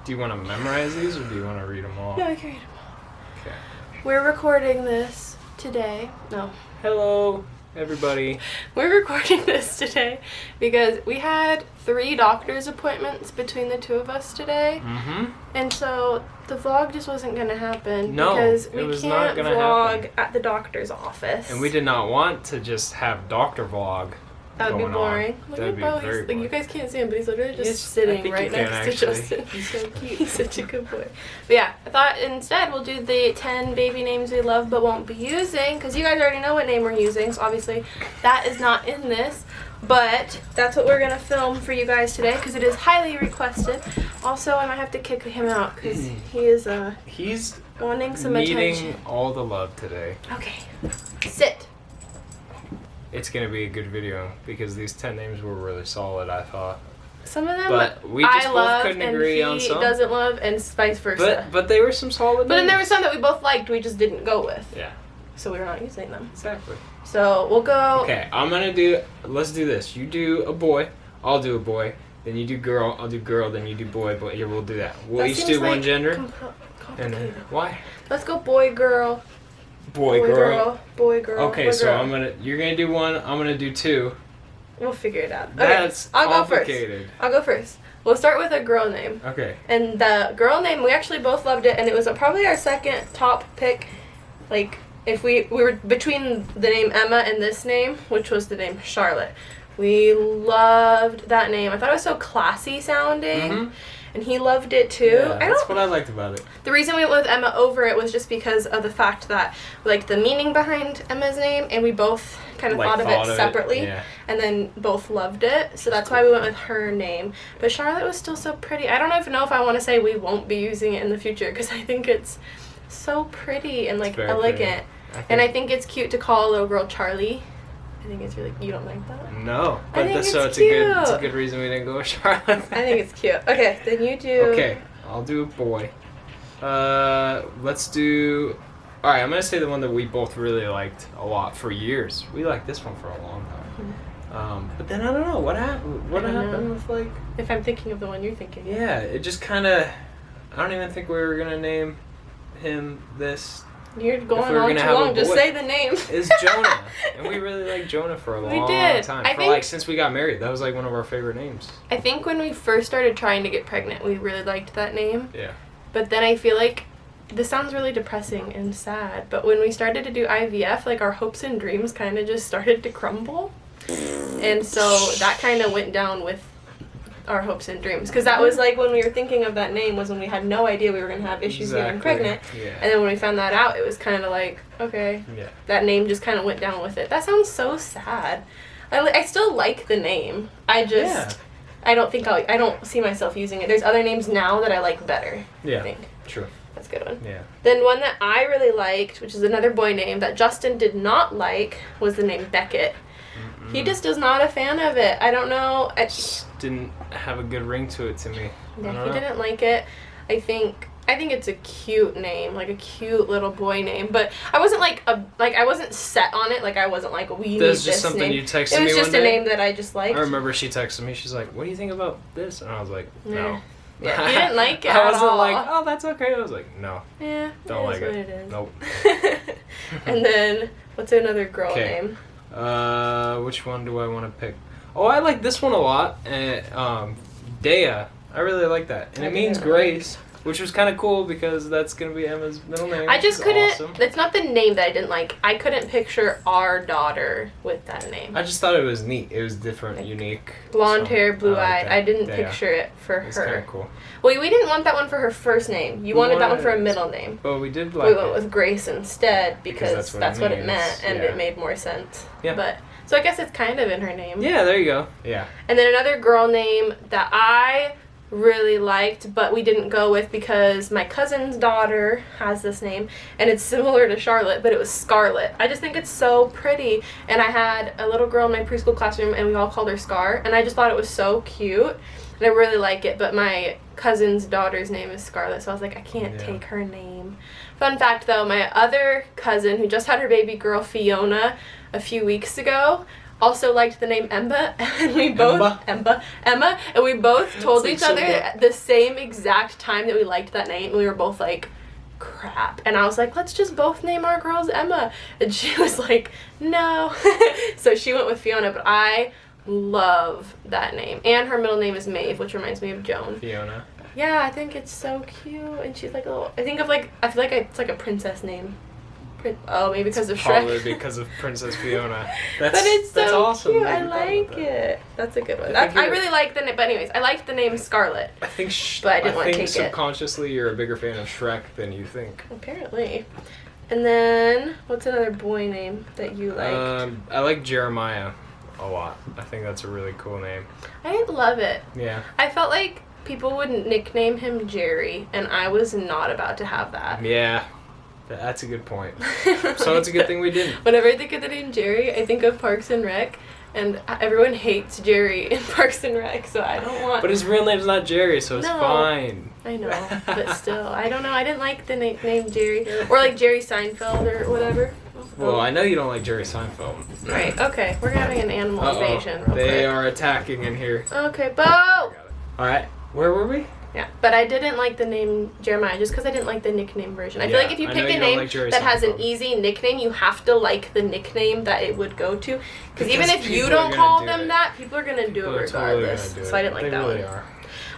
Do you want to memorize these or do you want to read them all? No, I can read them all. Okay. We're recording this today. No. Hello, everybody. We're recording this today because we had 3 doctor's appointments between the 2 of us today. Mm-hmm. And so the vlog just wasn't going to happen because we was can't not gonna vlog happen. at the doctor's office. And we did not want to just have doctor vlog. That would be boring. Look That'd at be Bo. very Like, you boring. guys can't see him, but he's literally just Yes, I sitting think right you can, next to actually. Justin. He's so cute. He's such a good boy. But yeah, I thought instead we'll do the 10 baby names we love but won't be using, because you guys already know what name we're using, so obviously that is not in this. But that's what we're going to film for you guys today, because it is highly requested. Also, I might have to kick him out, because he is He's wanting some needing attention. all the love today. Okay, sit. It's going to be a good video because these 10 names were really solid, I thought. Some of them But we just I both love couldn't and agree he on some. doesn't love, and vice versa. But they were some solid But then there were names. some that we both liked, we just didn't go with. Yeah, So we were not using them. exactly. So we'll go. Okay, let's do this. You do a boy, I'll do a boy, then you do girl, I'll do girl, then you do boy, but here we'll do that. We'll That each seems do one like gender. And complicated. then, why? Let's go boy, girl. Boy, girl. Boy, girl. Okay, boy, so girl. you're gonna do one, I'm gonna do 2. We'll figure it out. Okay, That's I'll complicated. I'll go first. We'll start with a girl name. Okay. And the girl name, we actually both loved it, and it was probably our second top pick. Like, if we were between the name Emma and this name, which was the name Scarlett. We loved that name. I thought it was so classy sounding. Mhm. And he loved it too. Yeah, that's what I liked about it. The reason we went with Emma over it was just because of the fact that, like, the meaning behind Emma's name, and we both kind of thought of it separately, yeah. and then both loved it, so that's why we went with her name. But Charlotte was still so pretty. I don't even know if I want to say we won't be using it in the future, because I think it's so pretty and, like, elegant. And I think it's cute to call a little girl Charlie. I think it's really, you don't like that? No, I but think so it's it's a cute. good reason we didn't go with Charlotte. I think it's cute. Okay, then you do. Okay, I'll do a boy. Let's do. All right, I'm gonna say the one that we both really liked a lot for years. We liked this one for a long time. But then I don't know what happened. What happened with, like? If I'm thinking of the one you're thinking. Yeah, it just kind of. I don't even think we were gonna name him this. You're going we're on gonna too have a long. Just boy. say the name. Is Jonah, and we really liked Jonah for a long did. time. I For think- like since we got married, that was like one of our favorite names. I think when we first started trying to get pregnant, we really liked that name. Yeah. But then I feel like this sounds really depressing and sad. But when we started to do IVF, like, our hopes and dreams kind of just started to crumble. And so that kind of went down with our hopes and dreams. Because that was like when we were thinking of that name was when we had no idea we were going to have issues getting pregnant. Yeah. And then when we found that out, it was kind of like, okay, Yeah. that name just kind of went down with it. That sounds so sad. I still like the name. I just, I don't think I don't see myself using it. There's other names now that I like better. Yeah. I think. True. That's a good one. Yeah. Then one that I really liked, which is another boy name that Justin did not like, was the name Beckett. He just is not a fan of it. I don't know. Just didn't have a good ring to it to me. Yeah, he didn't like it. I think it's a cute name, like a cute little boy name. But I wasn't I wasn't set on it. Like, I wasn't like, we need this That's just something name. you texted me It was one just a day. name that I just liked. I remember she texted me. She's like, "What do you think about this?" And I was like, "No." Yeah, you didn't like it I at wasn't all. like, "Oh, that's okay." I was like, "No, Yeah, don't like what it. it is. Nope." And then what's another girl 'Kay. name? Which one do I want to pick? Oh, I like this one a lot. Dea. I really like that, and it means grace, which was kind of cool because that's gonna be Emma's middle name. I just which is couldn't. awesome. That's not the name that I didn't like. I couldn't picture our daughter with that name. I just thought it was neat. It was different, Like, unique. Blonde So, hair, blue I like eyed. that. I didn't Dea. picture it for It's kind her. of cool. Well, we didn't want that one for her first name. You We wanted that one wanted for a it. middle name. But we did like We went it. with Grace instead because that's what it means. meant, and Yeah. it made more sense. Yeah. But so I guess it's kind of in her name. Yeah, there you go. Yeah. And then another girl name that I really liked, but we didn't go with because my cousin's daughter has this name, and it's similar to Charlotte, but it was Scarlett. I just think it's so pretty, and I had a little girl in my preschool classroom, and we all called her Scar, and I just thought it was so cute, and I really like it, but my cousin's daughter's name is Scarlett, so I was like, I can't take her name. Fun fact, though, my other cousin, who just had her baby girl, Fiona, a few weeks ago, also liked the name Emma, and we both Emma, and we both told like each so other good. at the same exact time that we liked that name, and we were both like, crap. And I was like, let's just both name our girls Emma, and she was like, no. So she went with Fiona, but I love that name, and her middle name is Maeve, which reminds me of Joan. Fiona. Yeah, I think it's so cute, and she's like a little. I feel like it's like a princess name. Maybe because of Shrek. Probably because of Princess Fiona. But it's so that's awesome. cute. that I you thought about like that. it. That's a good one. I think I really like the name. But anyways, I liked the name Scarlett. I think. But I didn't want to take it. Subconsciously, you're a bigger fan of Shrek than you think. Apparently. And then what's another boy name that you like? I like Jeremiah a lot. I think that's a really cool name. I didn't love it. Yeah. I felt like people would nickname him Jerry, and I was not about to have that. Yeah. That's a good point. So it's a good thing we didn't. Whenever I think of the name Jerry, I think of Parks and Rec, and everyone hates Jerry in Parks and Rec, so I don't want... But his real name's not Jerry, so it's No. fine. I know, but still, I don't know. I didn't like the nickname Jerry, or like Jerry Seinfeld or whatever. Well, I know you don't like Jerry Seinfeld. Right, okay, we're having an animal invasion real They quick. are attacking in here. Okay, Bo! Alright, where were we? Yeah, but I didn't like the name Jeremiah just because I didn't like the nickname version. I feel like if you I pick know a you don't name like Jerry that has an Seinfeld. easy nickname, you have to like the nickname that it would go to. Because even if you people are don't gonna call do them it. that, people are going to do People it are totally regardless. gonna do So I it. didn't like They that really one. are.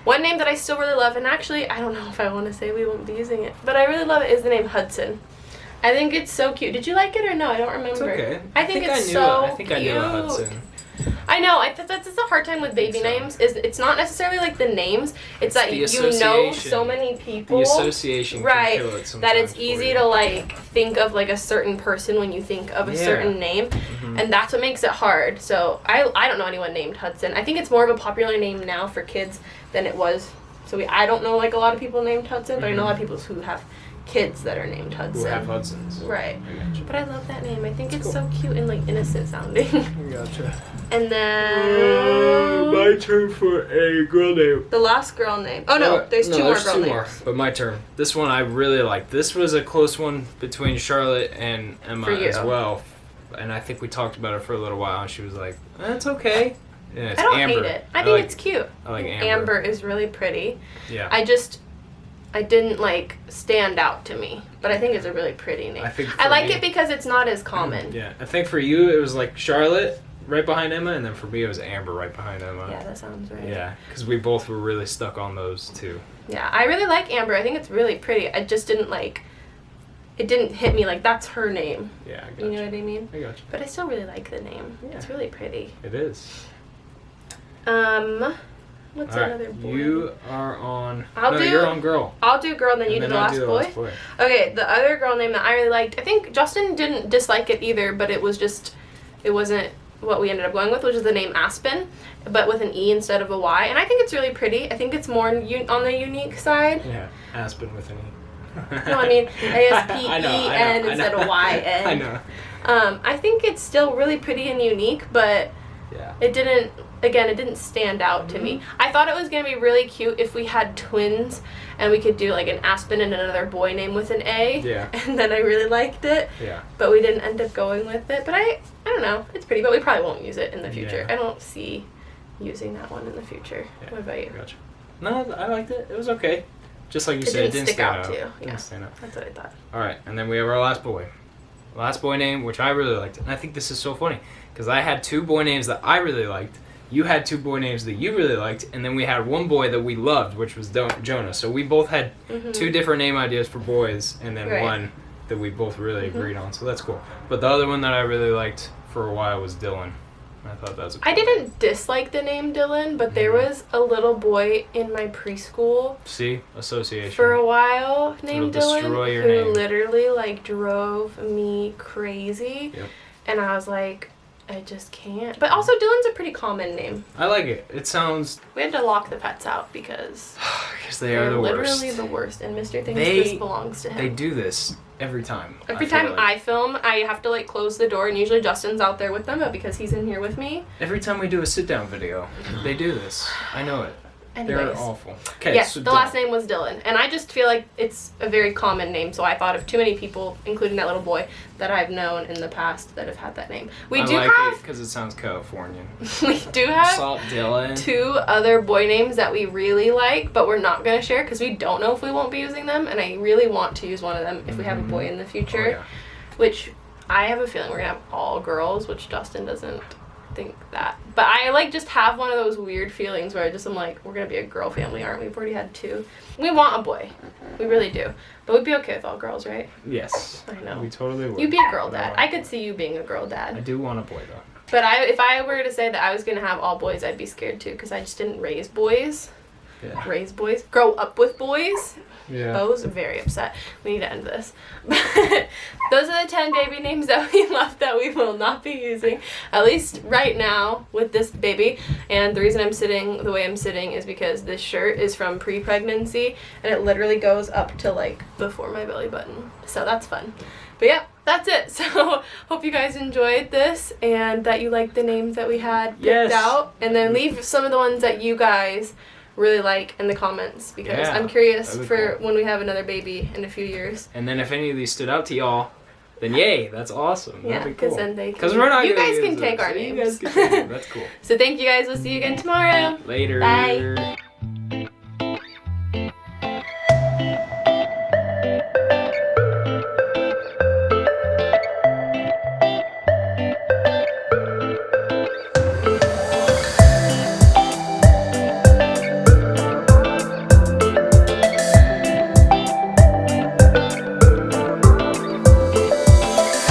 One name that I still really love, and actually, I don't know if I want to say we won't be using it, but I really love it, is the name Hudson. I think it's so cute. Did you like it or no? I don't remember. It's okay. I think it's I so think cute. I knew a Hudson. I know. That's a hard time with baby So. names. Is it's not necessarily like the names. It's that the you know association. so many people. The association Right, can kill it sometimes that it's for easy you. to like think of like a certain person when you think of a Yeah. certain name, and that's what makes it hard. So I don't know anyone named Hudson. I think it's more of a popular name now for kids than it was. So I don't know like a lot of people named Hudson, but I know a lot of people who have kids that are named Hudson. Who have Hudsons. Right. I gotcha. But I love that name. I think It's it's cool. so cute and like innocent sounding. I gotcha. And then My turn for a girl name. the last girl name. Oh no, there's two more girl names. But my turn. This one I really like. This was a close one between Charlotte and Emma For you. as well. And I think we talked about it for a little while, and she was like, "That's okay." Yeah, it's I don't Amber. hate it. I think it's cute. I like Amber. Amber is really pretty. Yeah. I didn't like stand out to me, but I think it's a really pretty name. I think I for like me- it because it's not as common. Yeah. I think for you it was like Charlotte right behind Emma, and then for me it was Amber right behind Emma. Yeah, that sounds right. Yeah, because we both were really stuck on those two. Yeah, I really like Amber. I think it's really pretty. I just didn't like. It didn't hit me like that's her name. Yeah, I gotcha. You know what I mean? I gotcha. But I still really like the name. Yeah. It's really pretty. It is. What's All right, another boy? you are on. I'll do- You're on girl. I'll do girl, and then you And do then the I'll last boy. Okay, the other girl name that I really liked, I think Justin didn't dislike it either, but it wasn't what we ended up going with, which is the name Aspen, but with an E instead of a Y. And I think it's really pretty. I think it's more on the unique side. Yeah, Aspen with an E. No, I mean A-S-P-E-N I know. instead of Y-N. I know. I think it's still really pretty and unique, but Yeah. it didn't stand out to me. I thought it was going to be really cute if we had twins and we could do like an Aspen and another boy name with an A. Yeah. And then I really liked it. Yeah. But we didn't end up going with it. But I don't know. It's pretty, but we probably won't use it in the future. Yeah. I don't see using that one in the future. Yeah. What about you? Gotcha. No, I liked it. It was okay. Just like you It said, it didn't didn't stick stand out out. to you. Yeah. Didn't stand out. That's what I thought. All right, and then we have our last boy. Last boy name, which I really liked. And I think this is so funny because I had two boy names that I really liked. You had two boy names that you really liked, and then we had one boy that we loved, which was Jonah. So we both had two different name ideas for boys, and then Right. one that we both really agreed on. So that's cool. But the other one that I really liked for a while was Dylan. I thought that was a cool I didn't dislike the name Dylan, but there was a little boy in my preschool See? Association. for a while named It'll Dylan destroy your who name. literally like drove me crazy. Yep. And I was like, I just can't. But also Dylan's a pretty common name. I like it. It sounds... We had to lock the pets out because Because they are the literally worst. the worst. And Mr. Thinks They- this belongs to him. They do this every time. Every I feel time like. I film, I have to like close the door, and usually Justin's out there with them, but because he's in here with me. Every time we do a sit-down video, they do this. I know it. Anyways. They're awful. Okay, Yes, so the last name was Dylan. And I just feel like it's a very common name, so I thought of too many people, including that little boy, that I've known in the past that have had that name. We do like have... it because it sounds Californian. We do have Salt Dylan. 2 other boy names that we really like, but we're not going to share because we don't know if we won't be using them, and I really want to use one of them if we have a boy in the future, Oh, yeah. which I have a feeling we're going to have all girls, which Dustin doesn't think that. But I like just have one of those weird feelings where I'm like, we're going to be a girl family, aren't we? We've already had 2. We want a boy. We really do. But we'd be okay with all girls, right? Yes. I know. We totally would. You'd be a girl dad. I could see you being a girl I dad. do want a boy, though. But if I were to say that I was going to have all boys, I'd be scared too because I just didn't raise boys. Yeah. Raise boys. Grow up with boys. Yeah. Bo's very upset. We need to end this. But those are the 10 baby names that we left that we will not be using, at least right now with this baby. And the reason I'm sitting the way I'm sitting is because this shirt is from pre-pregnancy and it literally goes up to like before my belly button. So that's fun. But yeah, that's it. So hope you guys enjoyed this and that you liked the names that we had picked out. And then leave some of the ones that you guys really like in the comments because I'm curious for when we have another baby in a few years. And then if any of these stood out to y'all, then yay, that's awesome. Yeah, because then they can, we're not you gonna guys use can take it, our so names. You guys can take them. That's cool. So thank you guys. We'll see you again tomorrow. Later. Bye.